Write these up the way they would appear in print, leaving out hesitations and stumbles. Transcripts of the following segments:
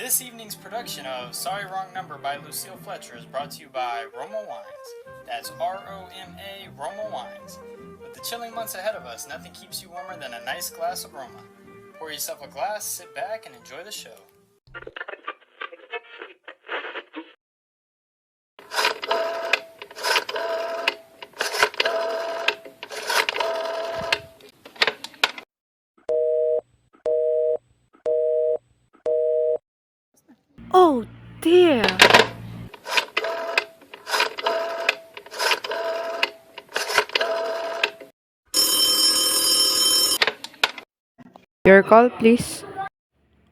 This evening's production of Sorry Wrong Number by Lucille Fletcher is brought to you by Roma Wines. That's R-O-M-A, Roma Wines. With the chilling months ahead of us, nothing keeps you warmer than a nice glass of Roma. Pour yourself a glass, sit back, and enjoy the show. Oh dear. Your call, please.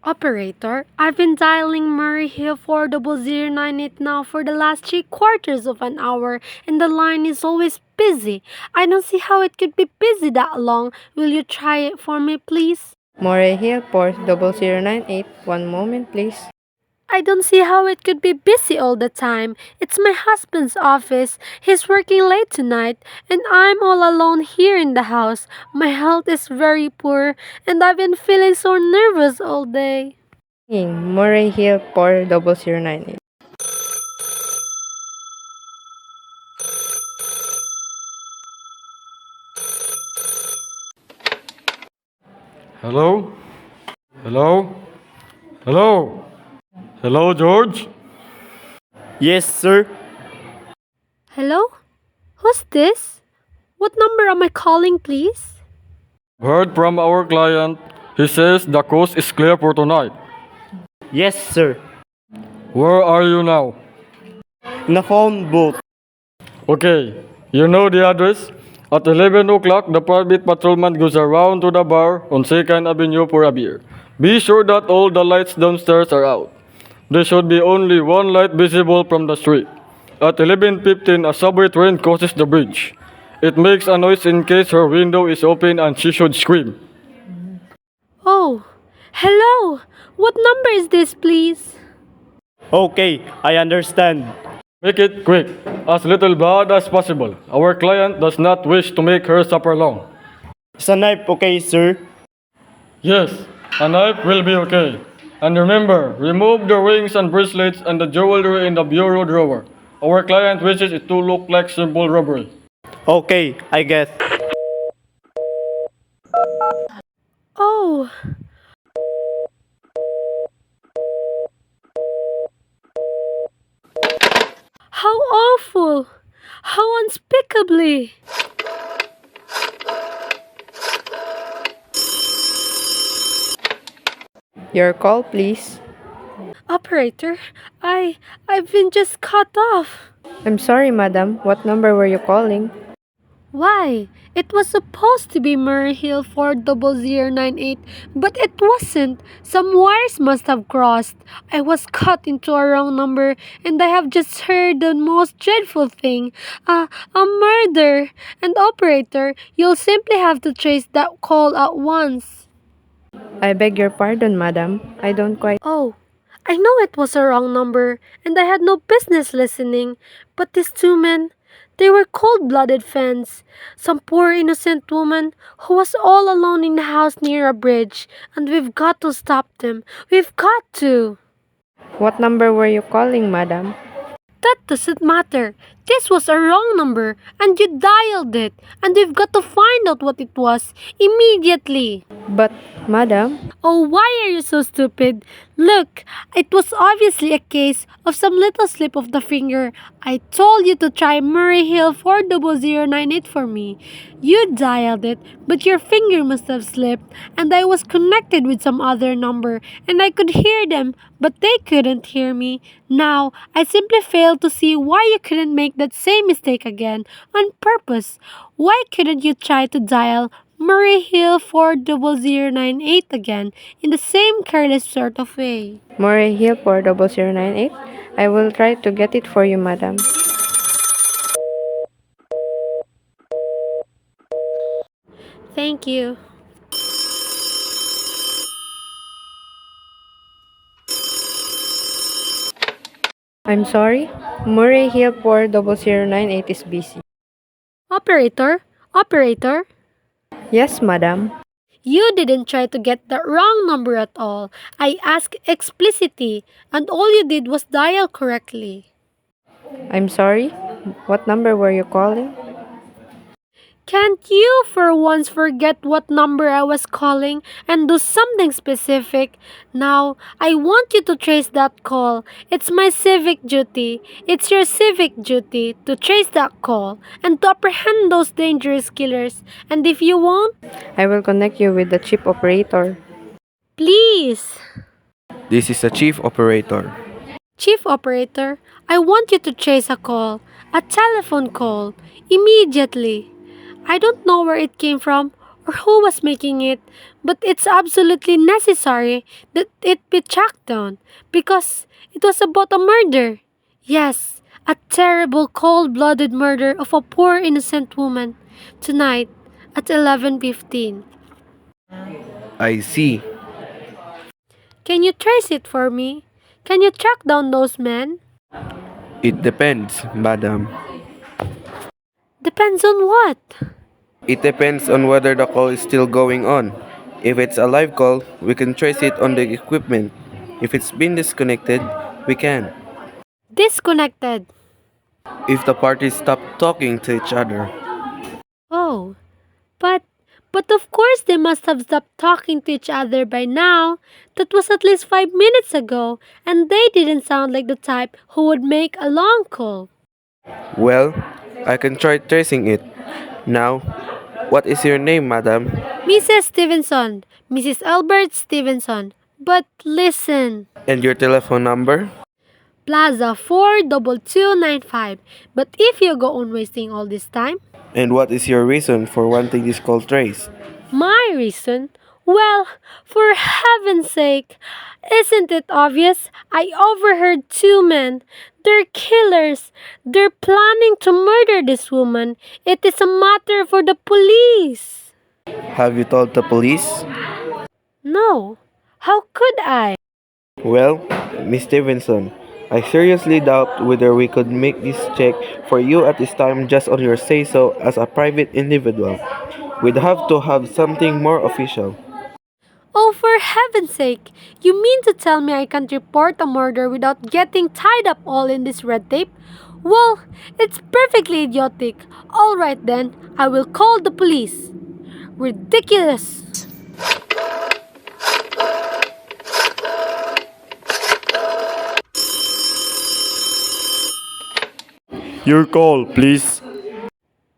Operator, I've been dialing Murray Hill 40098 now for the last 3/4 of an hour and the line is always busy. I don't see how it could be busy that long. Will you try it for me, please? Moray Hill, Port 0098. One moment, please. I don't see how it could be busy all the time. It's my husband's office. He's working late tonight, and I'm all alone here in the house. My health is very poor, and I've been feeling so nervous all day. Moray Hill, Port 0098. Hello? Hello? Hello? Hello, George? Yes, sir. Hello? Who's this? What number am I calling, please? Heard from our client. He says the coast is clear for tonight. Yes, sir. Where are you now? In the phone booth. Okay, you know the address? At 11 o'clock, the private patrolman goes around to the bar on 2nd Avenue for a beer. Be sure that all the lights downstairs are out. There should be only one light visible from the street. At 11:15, a subway train crosses the bridge. It makes a noise in case her window is open and she should scream. Oh, hello! What number is this, please? Okay, I understand. Make it quick, as little blood as possible. Our client does not wish to make her suffer long. Is a knife okay, sir? Yes, a knife will be okay. And remember, remove the rings and bracelets and the jewelry in the bureau drawer. Our client wishes it to look like simple robbery. Okay, I guess. Oh, how awful! How unspeakably! Your call, please. Operator, I've been just cut off. I'm sorry, madam. What number were you calling? Why? It was supposed to be Murray Hill 40098, but it wasn't. Some wires must have crossed. I was cut into a wrong number, and I have just heard the most dreadful thing. A murder. And operator, you'll simply have to trace that call at once. I beg your pardon, madam. I don't quite. Oh, I know it was a wrong number, and I had no business listening, but these two men, they were cold-blooded fans. Some poor innocent woman who was all alone in the house near a bridge, and we've got to stop them. We've got to. What number were you calling, madam? That doesn't matter. This was a wrong number, and you dialed it, and we've got to find out what it was immediately. But, madam, Oh, why are you so stupid? Look, it was obviously a case of some little slip of the finger. I told you to try Murray Hill 40098 for me. You dialed it, but your finger must have slipped, and I was connected with some other number, and I could hear them, but they couldn't hear me. Now, I simply fail to see why you couldn't make that same mistake again, on purpose. Why couldn't you try to dial Murray Hill 40098 again in the same careless sort of way? Moray Hill, Port 0098. I will try to get it for you, madam. Thank you. I'm sorry. Moray Hill, Port 0098 is busy. Operator? Operator? Yes, madam. You didn't try to get the wrong number at all. I asked explicitly, and all you did was dial correctly. I'm sorry? What number were you calling? Can't you for once forget what number I was calling and do something specific? Now, I want you to trace that call. It's my civic duty. It's your civic duty to trace that call and to apprehend those dangerous killers. And if you won't, I will connect you with the chip operator. please. This is the chief operator. Chief Operator, I want you to trace a call, a telephone call, immediately. I don't know where it came from or who was making it, but it's absolutely necessary that it be tracked down because it was about a murder. Yes, a terrible cold-blooded murder of a poor innocent woman tonight at 11:15. I see. Can you trace it for me? Can you track down those men? It depends, madam. Depends on what? It depends on whether the call is still going on. If it's a live call, we can trace it on the equipment. If it's been disconnected, we can. Disconnected. If the parties stop talking to each other. Oh, but of course they must have stopped talking to each other by now. That was at least 5 minutes ago, and they didn't sound like the type who would make a long call. Well, I can try tracing it. Now, what is your name, madam? Mrs. Stevenson, Mrs. Albert Stevenson. But listen, And your telephone number? Plaza 42295. But if you go on wasting all this time, And what is your reason for wanting this call traced? my reason? Well, for heaven's sake, isn't it obvious? I overheard two men. They're killers. They're planning to murder this woman. It is a matter for the police. Have you told the police? No. How could I? Well, Miss Stevenson, I seriously doubt whether we could make this check for you at this time just on your say-so as a private individual. We'd have to have something more official. Oh, for heaven's sake. You mean to tell me I can't report a murder without getting tied up all in this red tape? Well, it's perfectly idiotic. All right then, I will call the police. Ridiculous. Your call, please.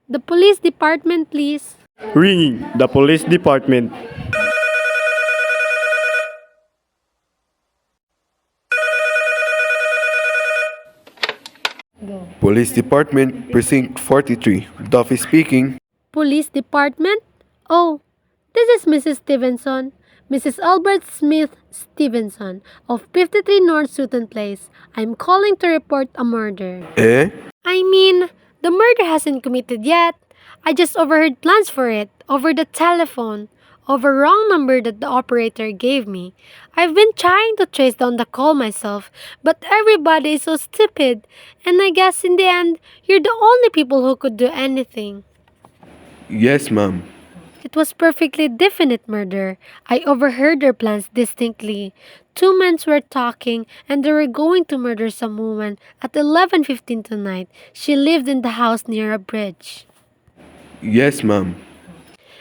The police department, please. Ringing the police department. Police Department, Precinct 43. Duffy speaking. Police department? Oh, this is Mrs. Stevenson. Mrs. Albert Smith Stevenson of 53 North Sutton Place. I'm calling to report a murder. Eh? I mean, the murder hasn't committed yet. I just overheard plans for it over the telephone, over wrong number that the operator gave me. I've been trying to trace down the call myself, but everybody is so stupid, and I guess in the end, you're the only people who could do anything. Yes, ma'am. It was perfectly definite murder. I overheard their plans distinctly. Two men were talking and they were going to murder some woman at 11:15 tonight. She lived in the house near a bridge. Yes, ma'am.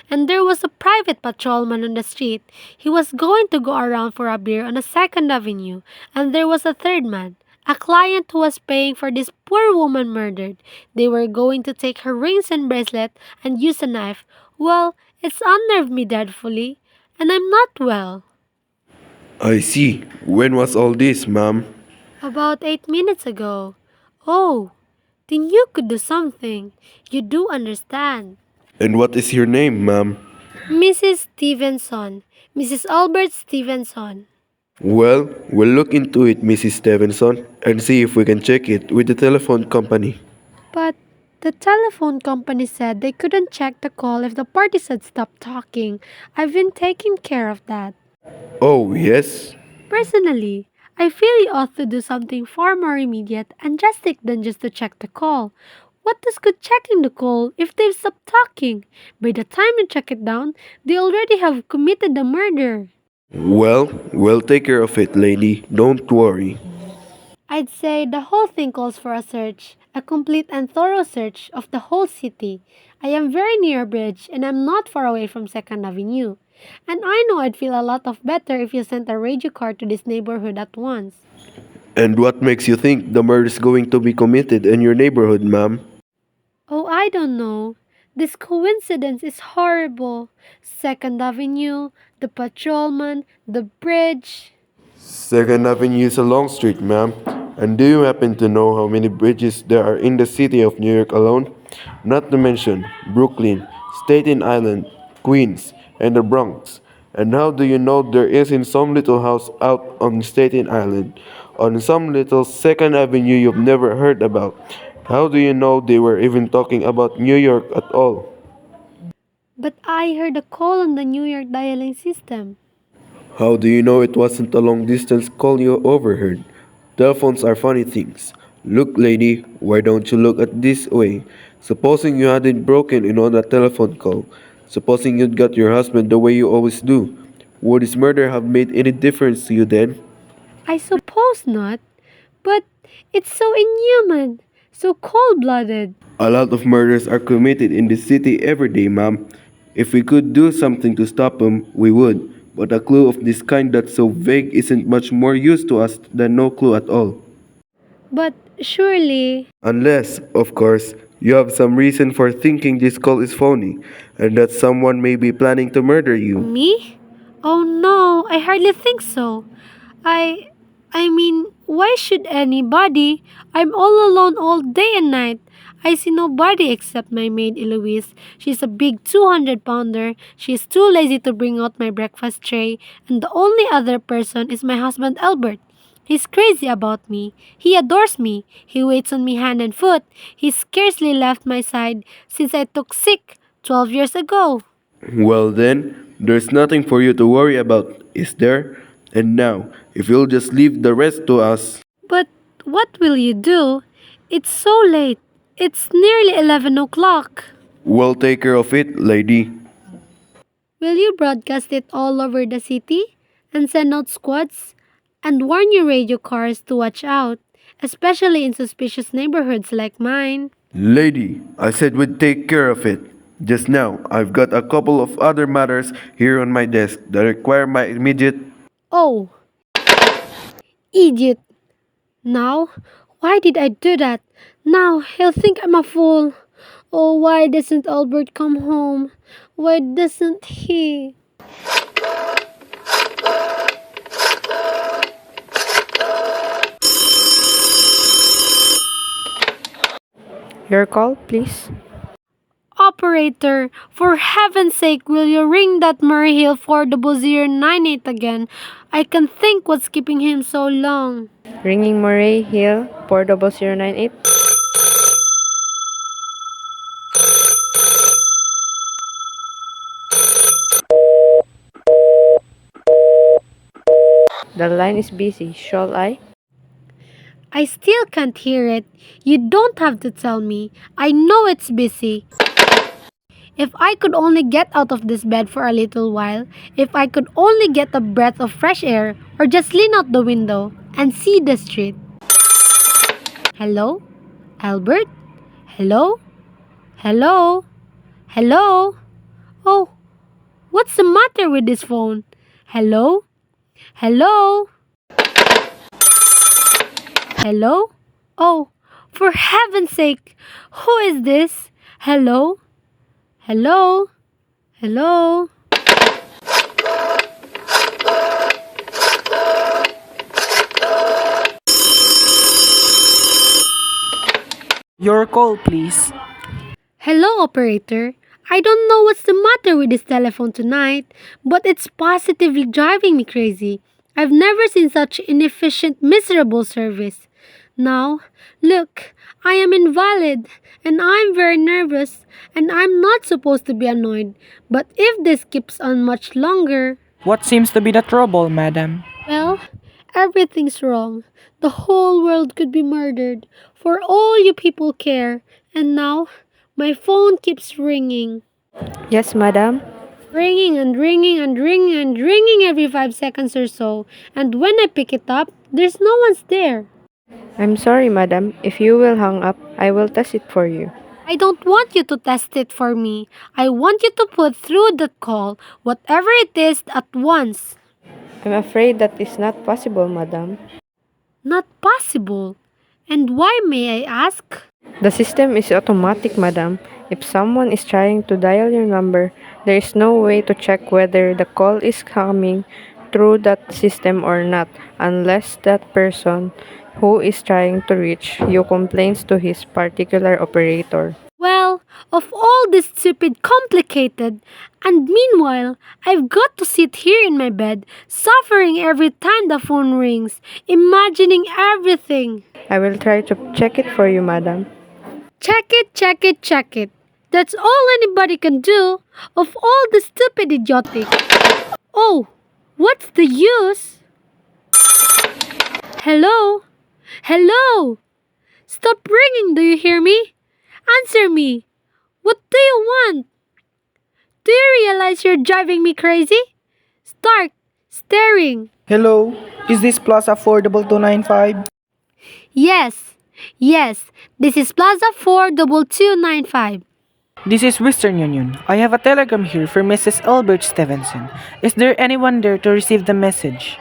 And there was a private patrolman on the street. He was going to go around for a beer on a 2nd Avenue. And there was a third man, a client who was paying for this poor woman murdered. They were going to take her rings and bracelet and use a knife. Well, it's unnerved me dreadfully, and I'm not well. I see. When was all this, ma'am? About 8 minutes ago. Oh, then you could do something. You do understand. And what is your name, ma'am? Mrs. Stevenson. Mrs. Albert Stevenson. Well, we'll look into it, Mrs. Stevenson, and see if we can check it with the telephone company. But the telephone company said they couldn't check the call if the parties had stopped talking. I've been taking care of that. Oh, yes? Personally, I feel you ought to do something far more immediate and drastic than just to check the call. What is good checking the call if they've stopped talking? By the time you check it down, they already have committed the murder. Well, we'll take care of it, lady. Don't worry. I'd say the whole thing calls for a search, a complete and thorough search of the whole city. I am very near a bridge and I'm not far away from 2nd Avenue. And I know I'd feel a lot of better if you sent a radio car to this neighborhood at once. And what makes you think the murder is going to be committed in your neighborhood, ma'am? Oh, I don't know. This coincidence is horrible. 2nd Avenue, the patrolman, the bridge. Second Avenue is a long street, ma'am. And do you happen to know how many bridges there are in the city of New York alone? Not to mention Brooklyn, Staten Island, Queens, and the Bronx. And how do you know there is in some little house out on Staten Island, on some little Second Avenue you've never heard about? How do you know they were even talking about New York at all? But I heard a call on the New York dialing system. How do you know it wasn't a long distance call you overheard? Telephones are funny things. Look, lady, why don't you look at this way? Supposing you hadn't broken in on that telephone call. Supposing you'd got your husband the way you always do. Would his murder have made any difference to you then? I suppose not. But it's so inhuman, so cold-blooded. A lot of murders are committed in this city every day, ma'am. If we could do something to stop them, we would. But a clue of this kind that's so vague isn't much more use to us than no clue at all. But surely... Unless, of course, you have some reason for thinking this call is phony, and that someone may be planning to murder you. Me? Oh no, I hardly think so. I mean, why should anybody? I'm all alone all day and night. I see nobody except my maid Eloise. She's a big 200-pounder. She's too lazy to bring out my breakfast tray. And the only other person is my husband Albert. He's crazy about me. He adores me. He waits on me hand and foot. He scarcely left my side since I took sick 12 years ago. Well then, there's nothing for you to worry about, is there? And now, if you'll just leave the rest to us. But what will you do? It's so late. It's nearly 11 o'clock. We'll take care of it, lady. Will you broadcast it all over the city and send out squads and warn your radio cars to watch out, especially in suspicious neighborhoods like mine? Lady, I said we'd take care of it. Just now, I've got a couple of other matters here on my desk that require my immediate... Oh, idiot. Now, why did I do that? Now he'll think I'm a fool. Oh, why doesn't Albert come home? Why doesn't he? Your call, please. Operator, for heaven's sake, will you ring that Murray Hill 40098 again? I can't think what's keeping him so long. Ringing Murray Hill 40098. The line is busy. Shall I? I still can't hear it. You don't have to tell me. I know it's busy. If I could only get out of this bed for a little while, if I could only get a breath of fresh air, or just lean out the window and see the street. Hello? Albert? Hello? Hello? Hello? Oh, what's the matter with this phone? Hello? Hello? Hello? Oh, for heaven's sake, who is this? Hello? Hello? Hello? Your call, please. Hello, operator. I don't know what's the matter with this telephone tonight, but it's positively driving me crazy. I've never seen such inefficient, miserable service. Now, look, I am invalid, and I'm very nervous, and I'm not supposed to be annoyed. But if this keeps on much longer... What seems to be the trouble, madam? Well, everything's wrong. The whole world could be murdered. For all you people care, And now, my phone keeps ringing. Yes, madam. Ringing and ringing and ringing and ringing every 5 seconds or so. And when I pick it up, there's no one's there. I'm sorry, madam. If you will hang up, I will test it for you. I don't want you to test it for me. I want you to put through the call, whatever it is, at once. I'm afraid that is not possible, madam. Not possible. And why, may I ask? The system is automatic, madam. If someone is trying to dial your number, there is no way to check whether the call is coming through that system or not unless that person who is trying to reach you complains to his particular operator. Well, of all this stupid complicated, and meanwhile, I've got to sit here in my bed, suffering every time the phone rings, imagining everything. I will try to check it for you, madam. Check it, check it, check it. That's all anybody can do, of all the stupid idiotic. Oh, what's the use? Hello? Hello? Stop ringing, do you hear me? Answer me. What do you want? Do you realize you're driving me crazy? Start staring. Hello, is this Plaza Affordable 295? Yes, this is Plaza 42295. This is Western Union. I have a telegram here for Mrs. Albert Stevenson. Is there anyone there to receive the message?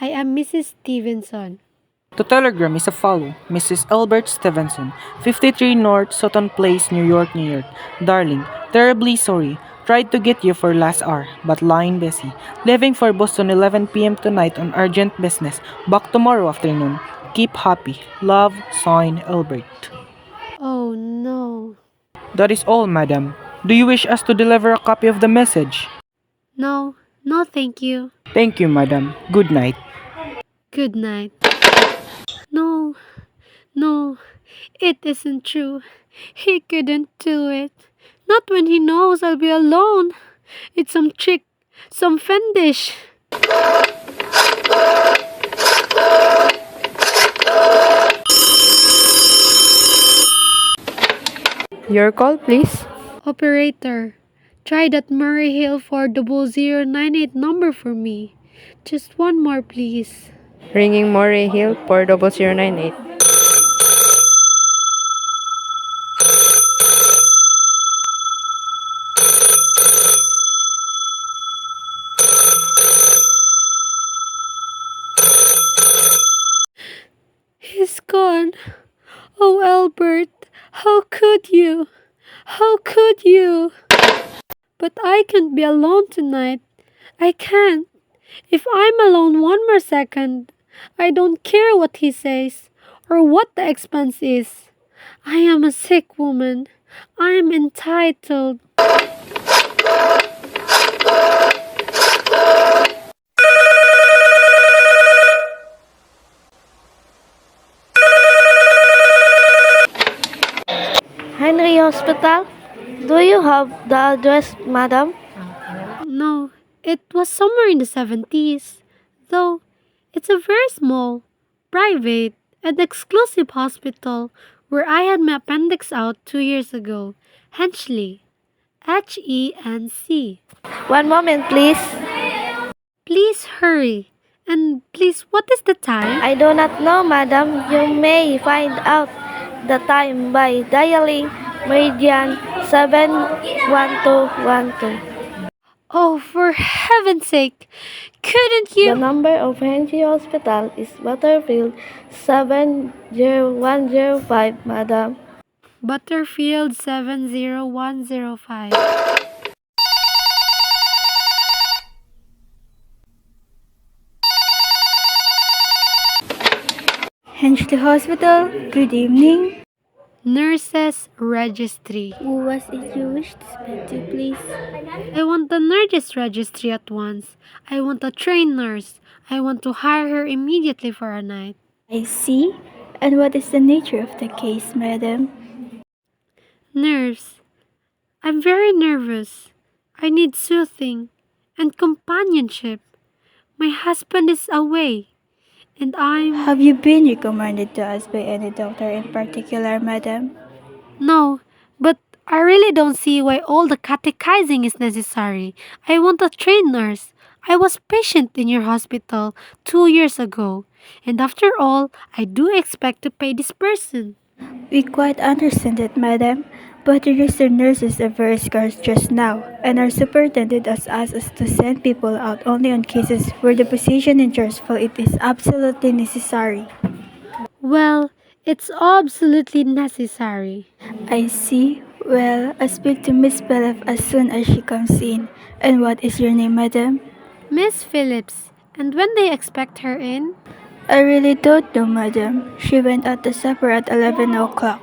I am Mrs. Stevenson. The telegram is a follow. Mrs. Albert Stevenson, 53 North Sutton Place, New York, New York. Darling, terribly sorry. Tried to get you for last hour, but line busy. Leaving for Boston 11 p.m. tonight on urgent business. Back tomorrow afternoon. Keep happy. Love, signed Albert. Oh no. That is all, madam. Do you wish us to deliver a copy of the message? No, thank you. Thank you, madam. Good night. Good night. No, it isn't true. He couldn't do it. Not when he knows I'll be alone. It's some trick, some fendish. Your call, please. Operator, try that Murray Hill 40098 number for me. Just one more, please. Ringing Moray Hill 40098. He's gone. Oh, Albert, how could you? How could you? But I can't be alone tonight. I can't. If I'm alone one more second, I don't care what he says or what the expense is. I am a sick woman. I am entitled. Henry Hospital? Do you have the address, madam? No, it was somewhere in the 70s. Though, it's a very small, private, and exclusive hospital where I had my appendix out 2 years ago. Henchley. Henc. 1 moment, please. Please hurry. And please, what is the time? I do not know, madam. You may find out the time by dialing Meridian 71212. Oh, for heaven's sake. Couldn't The you? number of Henry Hospital is Butterfield 70105, madam. Butterfield 70105. Hensley Hospital, good evening. Nurses Registry. Who was it you wished to speak to, please? I want the nurses registry at once. I want a trained nurse. I want to hire her immediately for a night. I see. And what is the nature of the case, madam? Nurse, I'm very nervous. I need soothing and companionship. My husband is away, and I'm... Have you been recommended to us by any doctor in particular, madam? No, but I really don't see why all the catechizing is necessary. I want a trained nurse. I was patient in your hospital 2 years ago. And after all, I do expect to pay this person. We quite understand it, madam, but the registered nurses are very scarce just now, and our superintendent has asked us to send people out only on cases where the position in charge feel it is absolutely necessary. Well, it's absolutely necessary. I see. Well, I'll speak to Miss Belef as soon as she comes in. And what is your name, madam? Miss Phillips, and when they expect her in? I really don't know, madam. She went out to supper at 11 o'clock.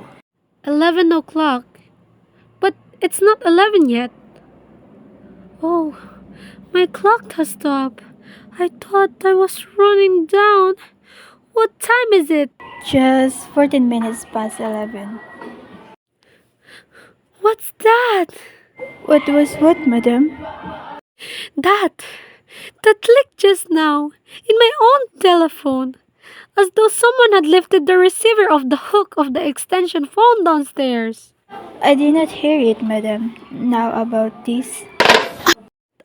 11 o'clock. But it's not 11 yet. Oh, my clock has stopped. I thought I was running down. What time is it? Just 14 minutes past 11. What's that? What was what, madam? That clicked just now in my own telephone, as though someone had lifted the receiver off the hook of the extension phone downstairs. I did not hear it, madam. Now about this.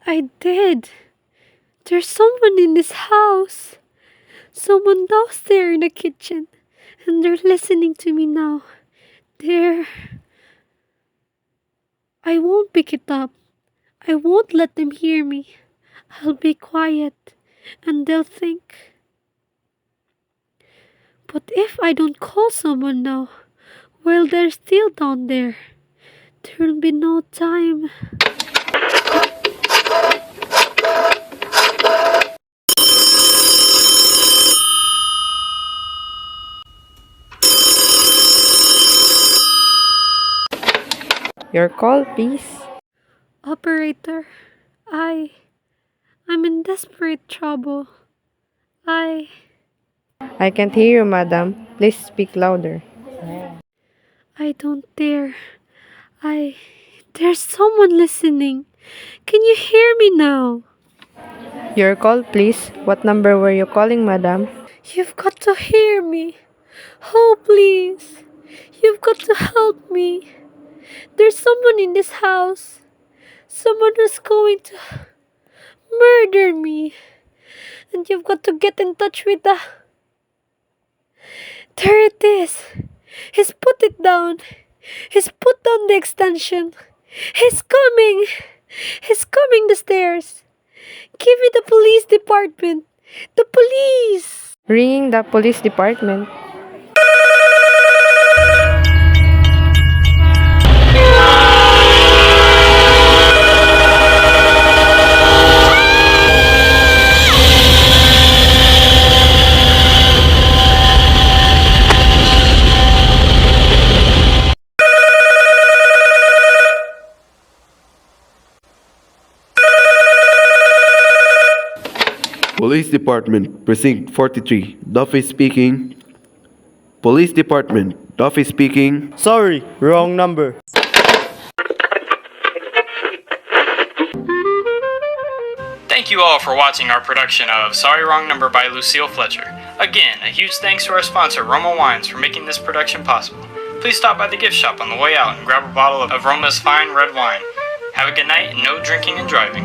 I did. There's someone in this house. Someone downstairs in the kitchen, and they're listening to me now. They're... I won't pick it up. I won't let them hear me. I'll be quiet, and they'll think. But if I don't call someone now, while they're still down there, there'll be no time. Your call, please. Operator, I'm in desperate trouble. I can't hear you, madam. Please speak louder. don't dare. There's someone listening. Can you hear me now? Your call, please. What number were you calling, madam? You've got to hear me. Oh, please. You've got to help me. There's someone in this house. Someone who's going to murder me. And you've got to get in touch with the... There it is. He's put it down. He's put down the extension. He's coming. He's coming the stairs. Give me the police department. The police. Ringing the police department. Police Department, Precinct 43. Duffy speaking. Police Department, Duffy speaking. Sorry, wrong number. Thank you all for watching our production of Sorry Wrong Number by Lucille Fletcher. Again, a huge thanks to our sponsor, Roma Wines, for making this production possible. Please stop by the gift shop on the way out and grab a bottle of Roma's fine red wine. Have a good night and no drinking and driving.